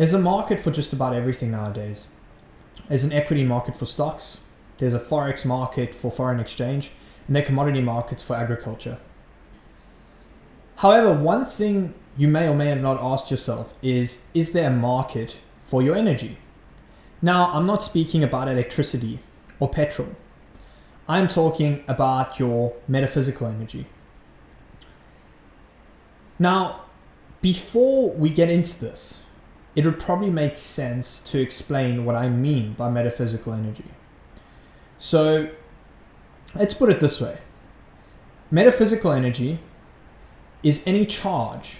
There's a market for just about everything nowadays. There's an equity market for stocks, there's a forex market for foreign exchange, and there are commodity markets for agriculture. However, one thing you may or may have not asked yourself is there a market for your energy? Now, I'm not speaking about electricity or petrol. I'm talking about your metaphysical energy. Now, before we get into this, it would probably make sense to explain what I mean by metaphysical energy. So, let's put it this way. Metaphysical energy is any charge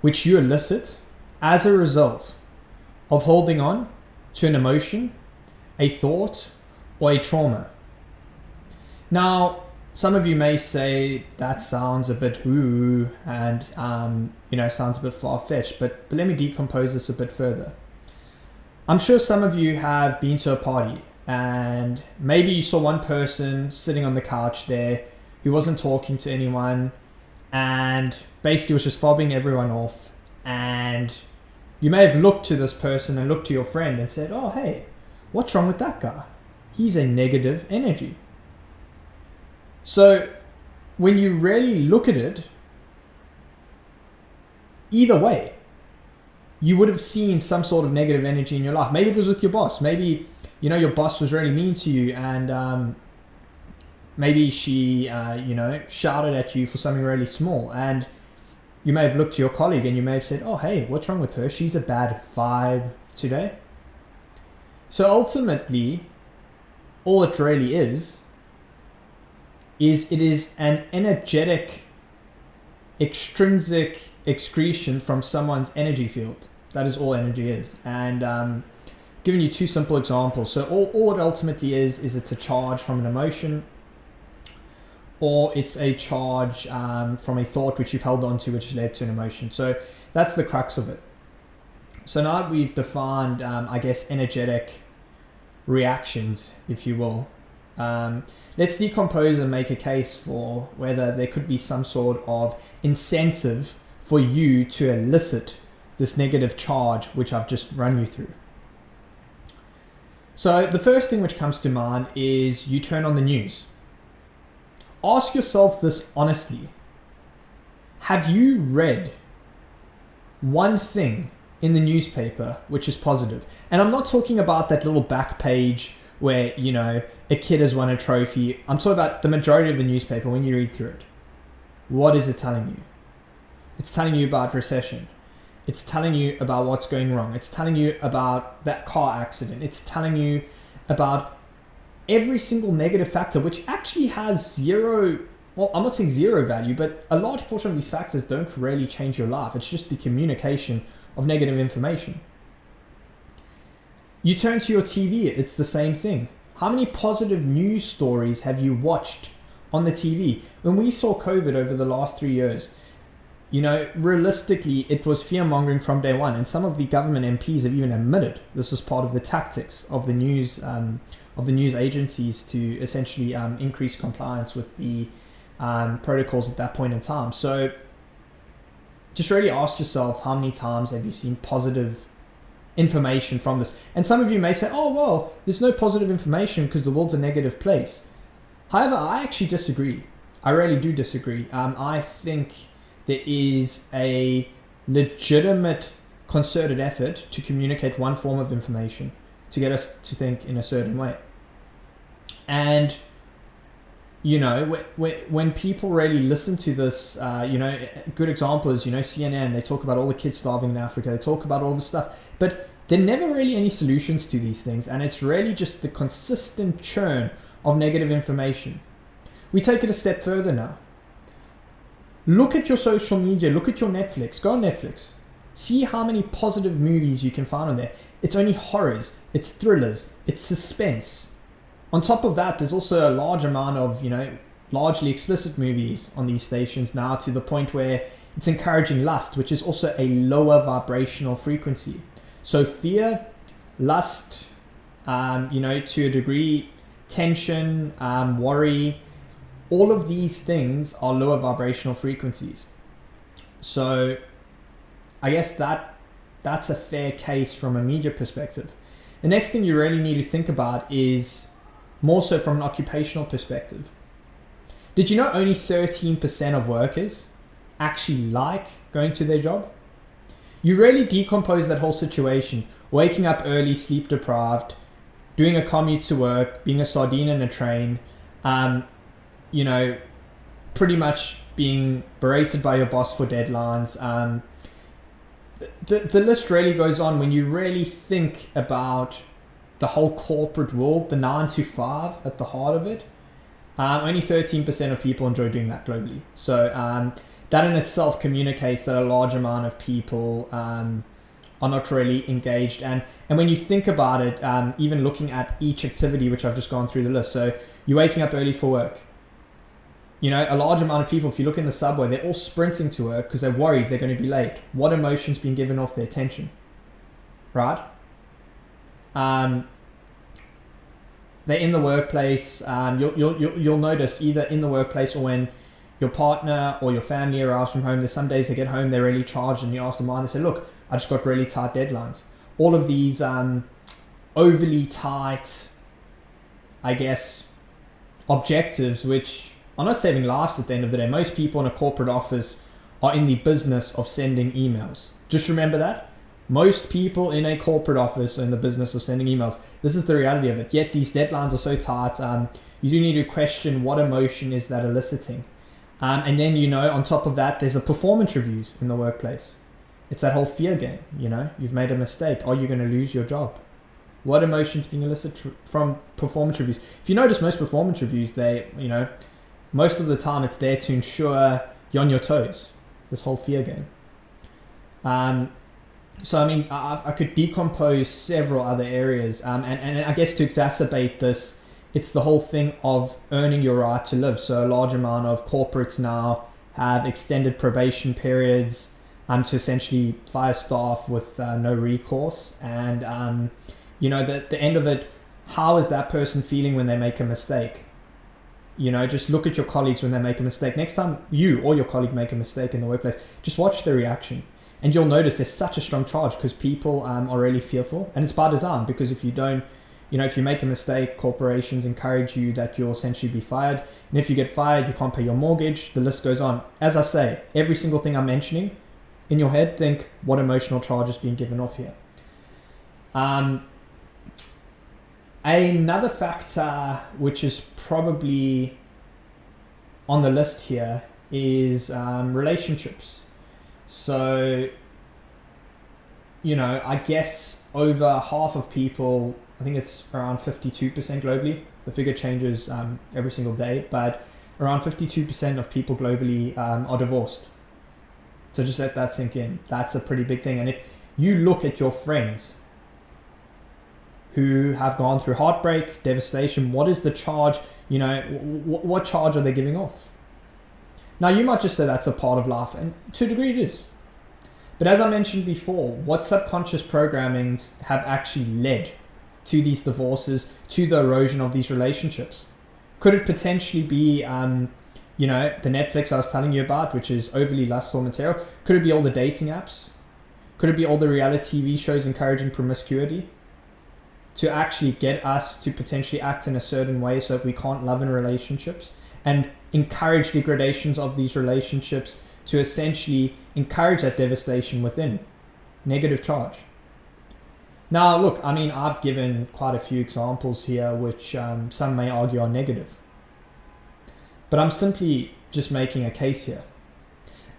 which you elicit as a result of holding on to an emotion, a thought, or a trauma. Now, some of you may say that sounds a bit woo and sounds a bit far-fetched, but let me decompose this a bit further. I'm sure some of you have been to a party and maybe you saw one person sitting on the couch there who wasn't talking to anyone and basically was just fobbing everyone off, and you may have looked to this person and looked to your friend and said, oh hey, what's wrong with that guy? He's a negative energy. So when you really look at it, either way, you would have seen some sort of negative energy in your life. Maybe it was with your boss. Maybe, your boss was really mean to you and maybe she, shouted at you for something really small. And you may have looked to your colleague and you may have said, oh, hey, what's wrong with her? She's a bad vibe today. So ultimately, all it really is it is an energetic, extrinsic excretion from someone's energy field. That is all energy is. And giving you two simple examples. So all it ultimately is it's a charge from an emotion, or it's a charge from a thought which you've held on to, which led to an emotion. So that's the crux of it. So now that we've defined, energetic reactions, if you will, let's decompose and make a case for whether there could be some sort of incentive for you to elicit this negative charge which I've just run you through. So the first thing which comes to mind is you turn on the news. Ask yourself this honestly. Have you read one thing in the newspaper which is positive? And I'm not talking about that little back page where, a kid has won a trophy. I'm talking about the majority of the newspaper. When you read through it, what is it telling you? It's telling you about recession. It's telling you about what's going wrong. It's telling you about that car accident. It's telling you about every single negative factor, which actually has zero, well, I'm not saying zero value, but a large portion of these factors don't really change your life. It's just the communication of negative information. You turn to your TV, it's the same thing. How many positive news stories have you watched on the TV? When we saw COVID over the last 3 years, realistically, it was fear-mongering from day one. And some of the government MPs have even admitted this was part of the tactics of the news agencies to essentially increase compliance with the protocols at that point in time. So just really ask yourself, how many times have you seen positive information from this? And some of you may say, oh, well, there's no positive information because the world's a negative place. However, I actually disagree. I really do disagree. I think there is a legitimate concerted effort to communicate one form of information to get us to think in a certain way. And, when people really listen to this, a good example is, CNN, they talk about all the kids starving in Africa. They talk about all this stuff, but there are never really any solutions to these things. And it's really just the consistent churn of negative information. We take it a step further now. Look at your social media, look at your Netflix, go on Netflix. See how many positive movies you can find on there. It's only horrors, it's thrillers, it's suspense. On top of that, there's also a large amount of, largely explicit movies on these stations now, to the point where it's encouraging lust, which is also a lower vibrational frequency. So fear, lust, to a degree, tension, worry, all of these things are lower vibrational frequencies. So I guess that that's a fair case from a media perspective. The next thing you really need to think about is more so from an occupational perspective. Did you know only 13% of workers actually like going to their job? You really decompose that whole situation, waking up early, sleep deprived, doing a commute to work, being a sardine in a train, pretty much being berated by your boss for deadlines. The list really goes on when you really think about the whole corporate world, the 9 to 5 at the heart of it. Only 13% of people enjoy doing that globally. So that in itself communicates that a large amount of people are not really engaged. And when you think about it, even looking at each activity, which I've just gone through the list. So you're waking up early for work. A large amount of people, if you look in the subway, they're all sprinting to work because they're worried they're going to be late. What emotion's being given off their attention? Right? They're in the workplace. You'll notice either in the workplace or when your partner or your family arrives from home, there's some days they get home, they're really charged, and you ask them why, and they say, look, I just got really tight deadlines. All of these overly tight, I guess, objectives, which are not saving lives at the end of the day. Most people in a corporate office are in the business of sending emails. Just remember that. Most people in a corporate office are in the business of sending emails. This is the reality of it. Yet these deadlines are so tight, you do need to question what emotion is that eliciting. And then, on top of that, there's a performance reviews in the workplace. It's that whole fear game, You've made a mistake. Are you going to lose your job? What emotions being elicited from performance reviews? If you notice, most performance reviews, most of the time it's there to ensure you're on your toes. This whole fear game. So, I could decompose several other areas. And I guess to exacerbate this, it's the whole thing of earning your right to live. So a large amount of corporates now have extended probation periods to essentially fire staff with no recourse. And, the end of it, how is that person feeling when they make a mistake? Just look at your colleagues when they make a mistake. Next time you or your colleague make a mistake in the workplace, just watch their reaction. And you'll notice there's such a strong charge because people are really fearful. And it's by design, because if you don't, if you make a mistake, corporations encourage you that you'll essentially be fired. And if you get fired, you can't pay your mortgage. The list goes on. As I say, every single thing I'm mentioning, in your head, think what emotional charge is being given off here. Another factor, which is probably on the list here, is relationships. So, I guess over half of people, I think it's around 52% globally. The figure changes every single day, but around 52% of people globally are divorced. So just let that sink in. That's a pretty big thing. And if you look at your friends who have gone through heartbreak, devastation, what is the charge? What charge are they giving off? Now, you might just say that's a part of life, and to a degree it is. But as I mentioned before, what subconscious programmings have actually led to these divorces, to the erosion of these relationships? Could it potentially be, the Netflix I was telling you about, which is overly lustful material? Could it be all the dating apps? Could it be all the reality TV shows encouraging promiscuity to actually get us to potentially act in a certain way so that we can't love in relationships and encourage degradations of these relationships to essentially encourage that devastation within? Negative charge. Now, look, I've given quite a few examples here which some may argue are negative. But I'm simply just making a case here.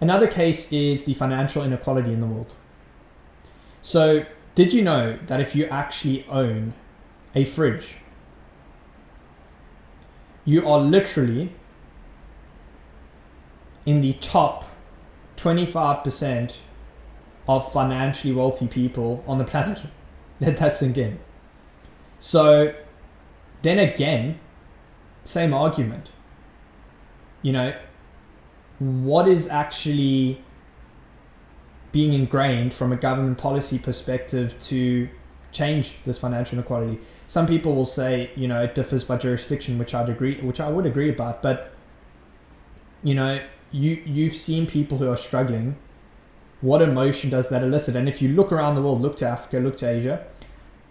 Another case is the financial inequality in the world. So, did you know that if you actually own a fridge, you are literally in the top 25% of financially wealthy people on the planet? Let that sink in. So then again, same argument. What is actually being ingrained from a government policy perspective to change this financial inequality? Some people will say, it differs by jurisdiction, which I would agree about. But, you've seen people who are struggling what emotion does that elicit? And if you look around the world, look to Africa, look to Asia,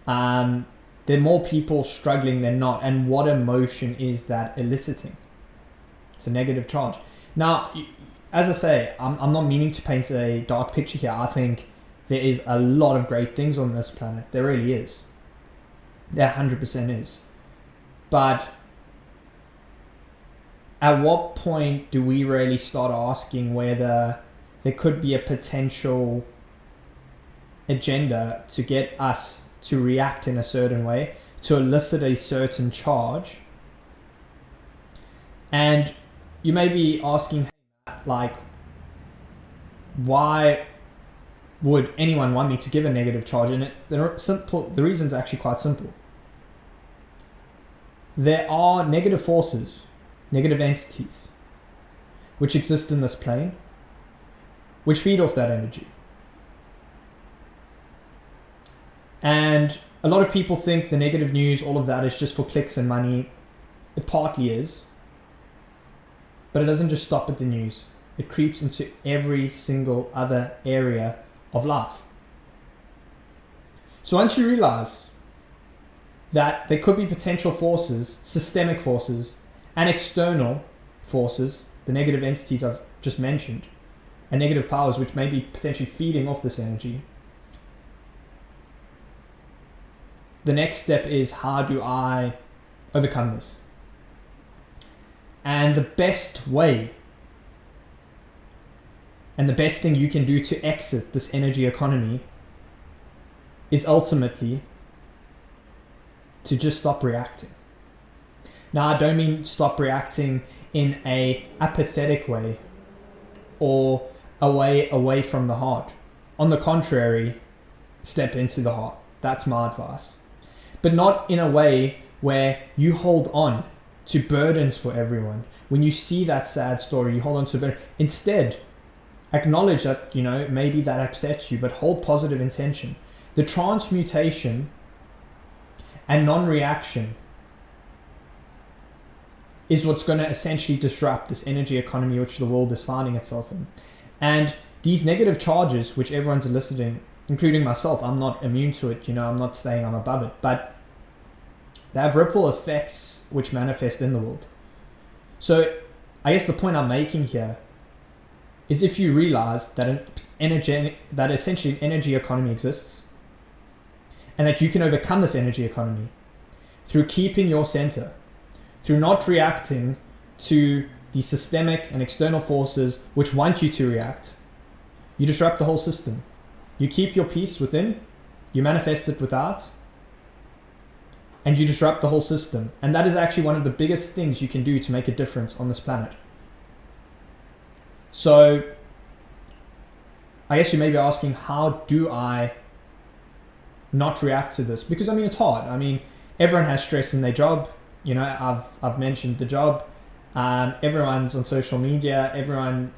there are more people struggling than not. And what emotion is that eliciting? It's a negative charge. Now, as I say, I'm not meaning to paint a dark picture here. I think there is a lot of great things on this planet. There really is. There 100% is. But at what point do we really start asking whether there could be a potential agenda to get us to react in a certain way, to elicit a certain charge? And you may be asking, like, why would anyone want me to give a negative charge? And the reason's actually quite simple. There are negative forces, negative entities, which exist in this plane, which feed off that energy. And a lot of people think the negative news, all of that, is just for clicks and money. It partly is. But it doesn't just stop at the news. It creeps into every single other area of life. So once you realize that there could be potential forces, systemic forces, and external forces, the negative entities I've just mentioned, and negative powers which may be potentially feeding off this energy, the next step is, how do I overcome this? And the best way, and the best thing you can do to exit this energy economy, is ultimately to just stop reacting. Now, I don't mean stop reacting in a apathetic way or a way away from the heart. On the contrary, step into the heart. That's my advice. But not in a way where you hold on to burdens for everyone. When you see that sad story, you hold on to a burden. Instead, acknowledge that, maybe that upsets you, but hold positive intention. The transmutation and non-reaction is what's going to essentially disrupt this energy economy which the world is finding itself in. And these negative charges which everyone's eliciting, including myself, I'm not immune to it, I'm not saying I'm above it, but they have ripple effects which manifest in the world. So I guess the point I'm making here is, if you realize that essentially an energy economy exists, and that you can overcome this energy economy through keeping your center, through not reacting to the systemic and external forces which want you to react, you disrupt the whole system. You keep your peace within, you manifest it without, and you disrupt the whole system. And that is actually one of the biggest things you can do to make a difference on this planet. So I guess you may be asking, how do I not react to this? Because it's hard. Everyone has stress in their job. I've mentioned the job. Everyone's on social media. Everyone,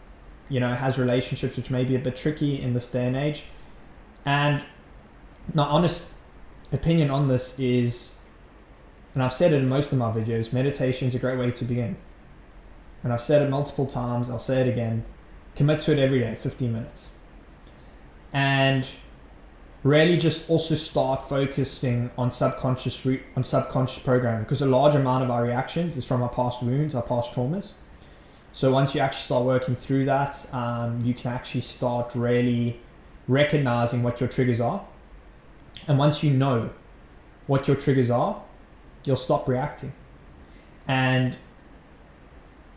has relationships which may be a bit tricky in this day and age. And my honest opinion on this is, and I've said it in most of my videos, meditation is a great way to begin. And I've said it multiple times, I'll say it again, commit to it every day, 15 minutes. And really just also start focusing on subconscious programming, because a large amount of our reactions is from our past wounds, our past traumas. So once you actually start working through that, you can actually start really recognizing what your triggers are. And once you know what your triggers are, you'll stop reacting. And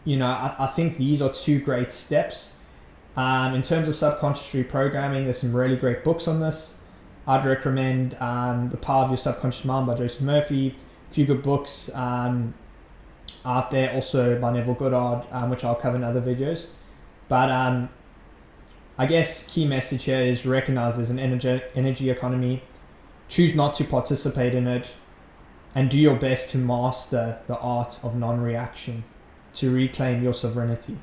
I think these are two great steps. In terms of subconscious reprogramming, there's some really great books on this. I'd recommend The Power of Your Subconscious Mind by Joseph Murphy. A few good books out there, also by Neville Goddard, which I'll cover in other videos. But I guess key message here is, recognize there's an energy economy. Choose not to participate in it, and do your best to master the art of non-reaction to reclaim your sovereignty.